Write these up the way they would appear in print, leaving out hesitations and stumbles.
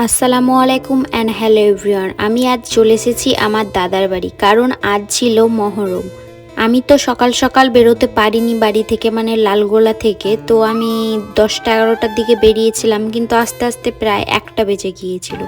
আসসালামু আলাইকুম and hello everyone. আমি আজ চলে এসেছি আমার দাদার বাড়ি, কারণ আজ ছিল মহরম। আমি তো সকাল সকাল বেরোতে পারিনি বাড়ি থেকে, মানে লালগোলা থেকে। তো আমি 10টা-11টার দিকে বেরিয়েছিলাম, কিন্তু আস্তে আস্তে প্রায় 1টা বেজে গিয়েছিল।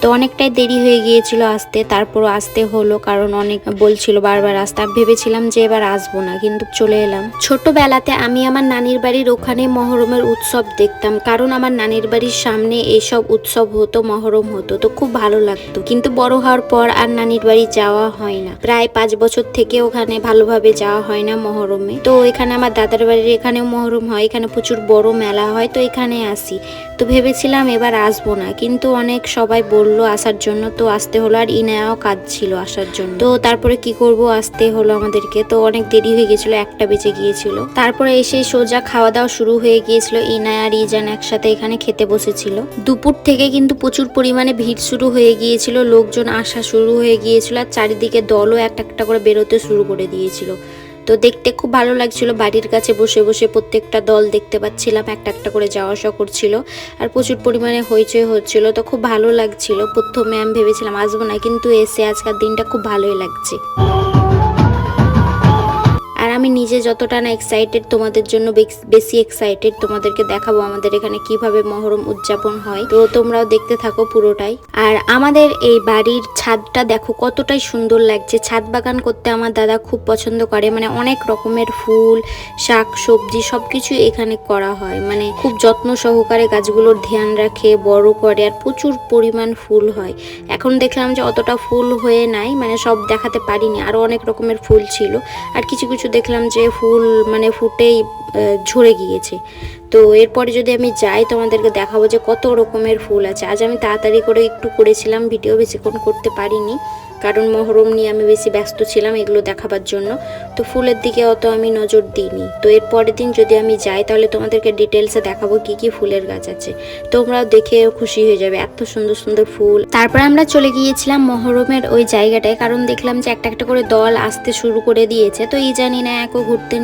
তো অনেকটাই দেরি হয়ে গিয়েছিল আসতে, তারপরও আসতে হলো কারণ অনেক বলছিল বারবার আসতে। আমি ভেবেছিলাম যে এবার আসবো না, কিন্তু চলে এলাম। ছোটবেলাতে আমি আমার নানির বাড়ির ওখানে মহরমের উৎসব দেখতাম, কারণ আমার নানির বাড়ির সামনে এইসব উৎসব হতো, মহরম হতো, তো খুব ভালো লাগতো। কিন্তু বড় হওয়ার পর আর নানির বাড়ি যাওয়া হয় না, প্রায় 5 বছর থেকে ওখানে ভালোভাবে যাওয়া হয় না মহরমে। তো এখানে আমার দাদার বাড়ির এখানেও মহরম হয়, এখানে প্রচুর বড় মেলা হয়, তো এখানে আসি। তো ভেবেছিলাম এবার আসবো না, কিন্তু অনেক সবাই বললো আসার জন্য, তো আসতে হলো। আর ইনায়াও কাজ ছিল আসার জন্য, তো তারপরে কি করব, আসতে হলো আমাদেরকে। তো অনেক দেরি হয়ে গেছিল, 1টা বেজে গিয়েছিল। তারপরে এসে সোজা খাওয়া দাওয়া শুরু হয়ে গিয়েছিল। ইনায়া আর ইজান একসাথে এখানে খেতে বসেছিল। দুপুর থেকে কিন্তু প্রচুর পরিমাণে ভিড় শুরু হয়ে গিয়েছিল, লোকজন আসা শুরু হয়ে গিয়েছিল, আর চারিদিকে দলও একটা একটা করে বেরোতে শুরু করে দিয়েছিল। তো দেখতে খুব ভালো লাগছিল, বাড়ির কাছে বসে বসে প্রত্যেকটা দল দেখতে পাচ্ছিলাম, একটা একটা করে যাওয়া আসা করছিল, আর প্রচুর পরিমাণে হইচই হচ্ছিল। তো খুব ভালো লাগছিল। প্রথমে আমি ভেবেছিলাম আসবো না, কিন্তু এসে আজকের দিনটা খুব ভালোই লাগছে। আর আমি নিজে যতটা না এক্সাইটেড, তোমাদের জন্য বেশি এক্সাইটেড। তোমাদেরকে দেখাবো আমাদের এখানে কিভাবে মহরম উদযাপন হয়, তো তোমরাও দেখতে থাকো পুরোটাই। আর আমাদের এই বাড়ির ছাদটা দেখো কতটাই সুন্দর লাগছে। ছাদ বাগান করতে আমার দাদা খুব পছন্দ করে, মানে অনেক রকমের ফুল, শাক সবজি সবকিছু এখানে করা হয়, মানে খুব যত্ন সহকারে গাছগুলোর ধ্যান রাখে, বড় করে, আর প্রচুর পরিমাণ ফুল হয়। এখন দেখলাম যে অতটা ফুল হয়ে নাই, মানে সব দেখাতে পারিনি, আরো অনেক রকমের ফুল ছিল। আর কিছু কিছু দেখলাম যে ফুল মানে ফুটেই ঝরে গিয়েছে। তো এরপরে যদি আমি যাই তোমাদেরকে দেখাবো যে কত রকমের ফুল আছে। আজ আমি তাড়াতাড়ি করে একটু করেছিলাম ভিডিও, বেশিক্ষণ করতে পারিনি, কারণ মহরম নিয়ে আমি বেশি ব্যস্ত ছিলাম এগুলো দেখাবার জন্য। তো ফুলের দিকে অত আমি নজর দিইনি। তো এর পরের দিন যদি আমি যাই তাহলে তোমাদেরকে ডিটেলসে দেখাবো কি কি ফুলের গাছ আছে, তোমরাও দেখে খুশি হয়ে যাবে, এত সুন্দর সুন্দর ফুল। তারপরে আমরা চলে গিয়েছিলাম মহরমের ওই জায়গাটায়, কারণ দেখলাম যে একটা একটা করে দল আসতে শুরু করে দিয়েছে। তো এই জানি না একও ঘুরতে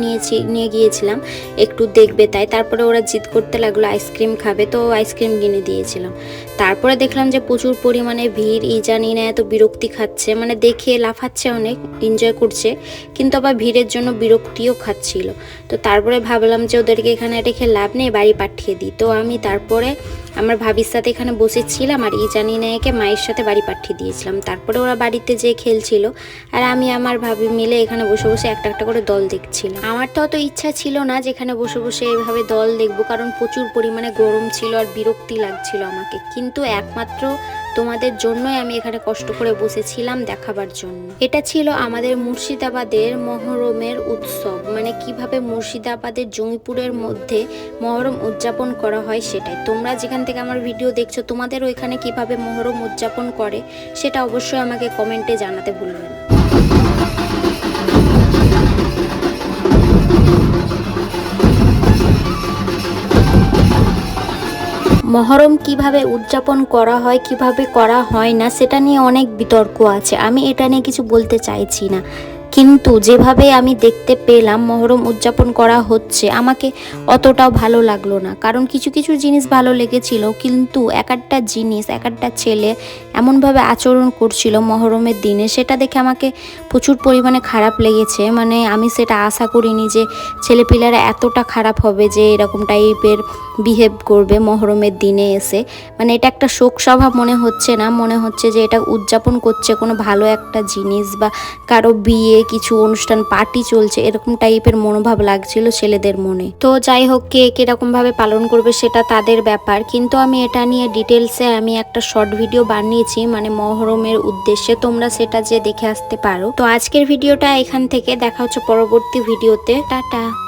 নিয়ে গিয়েছিলাম একটু দেখবে তাই। তারপরে ওরা জিদ করতে লাগলো আইসক্রিম খাবে, তো আইসক্রিম কিনে দিয়েছিলাম। তারপরে দেখলাম যে প্রচুর পরিমাণে ভিড়। এই জানি না এত বিরক্তি খাচ্ছে, মানে দেখে লাফাচ্ছে, অনেক এনজয় করছে, কিন্তু আবার ভিড়ের জন্য বিরক্তিও খাচ্ছিল। তো তারপরে ভাবলাম যে ওদেরকে এখানে রেখে লাভ নেই, বাড়ি পাঠিয়ে দিই। তো আমি তারপরে আমার ভাবির সাথে এখানে বসেছিলাম, আর এই জানি না একে মায়ের সাথে বাড়ি পাঠিয়ে দিয়েছিলাম। তারপরে ওরা বাড়িতে যেয়ে খেলছিল, আর আমি আমার ভাবি মিলে এখানে বসে বসে একটা একটা করে দল দেখছিলাম। আমার তো অত ইচ্ছা ছিল না যেখানে বসে বসে এভাবে দল দেখবো, কারণ প্রচুর পরিমাণে গরম ছিল আর বিরক্তি লাগছিল আমাকে, কিন্তু একমাত্র তোমাদের জন্যই আমি এখানে কষ্ট করে বসেছিলাম দেখাবার জন্য। এটা ছিল আমাদের মুর্শিদাবাদের মহরমের উৎসব, মানে কিভাবে মুর্শিদাবাদের জঙ্গিপুরের মধ্যে মহরম উদযাপন করা হয় সেটাই। তোমরা যেখান থেকে আমার ভিডিও দেখছো তোমাদের ওইখানে কিভাবে মহরম উদযাপন করে সেটা অবশ্যই আমাকে কমেন্টে জানাতে ভুলবেন না। মহরম কিভাবে উদযাপন করা হয় কিভাবে করা হয় না সেটা নিয়ে অনেক বিতর্ক আছে, আমি এটা নিয়ে কিছু বলতে চাইছি না। কিন্তু যেভাবে আমি দেখতে পেলাম মহরম উদযাপন করা হচ্ছে আমাকে অতটাও ভালো লাগলো না, কারণ কিছু কিছু জিনিস ভালো লেগেছিল, কিন্তু এক একটা জিনিস এক একটা ছেলে এমনভাবে আচরণ করছিল মহরমের দিনে, সেটা দেখে আমাকে প্রচুর পরিমাণে খারাপ লেগেছে। মানে আমি সেটা আশা করিনি যে ছেলেপিলেরা এতটা খারাপ হবে, যে এরকম টাইপের বিহেভ করবে মহরমের দিনে এসে। মানে এটা একটা শোক সভা মনে হচ্ছে না, মনে হচ্ছে যে এটা উদযাপন করছে কোনো ভালো একটা জিনিস, বা কারো বিয়ে কিছু অনুষ্ঠান পার্টি চলছে, এরকম টাইপের মনোভাব লাগছিল ছেলেদের মনে। তো যাই হোক, কে কিরকম ভাবে পালন করবে সেটা তাদের ব্যাপার, কিন্তু আমি এটা নিয়ে ডিটেলসে আমি একটা শর্ট ভিডিও বানিয়েছি, মানে মহরমের উদ্দেশ্যে, তোমরা সেটা যে দেখে আসতে পারো। তো আজকের ভিডিওটা এখান থেকে, দেখা হচ্ছে পরবর্তী ভিডিওতে। টাটা।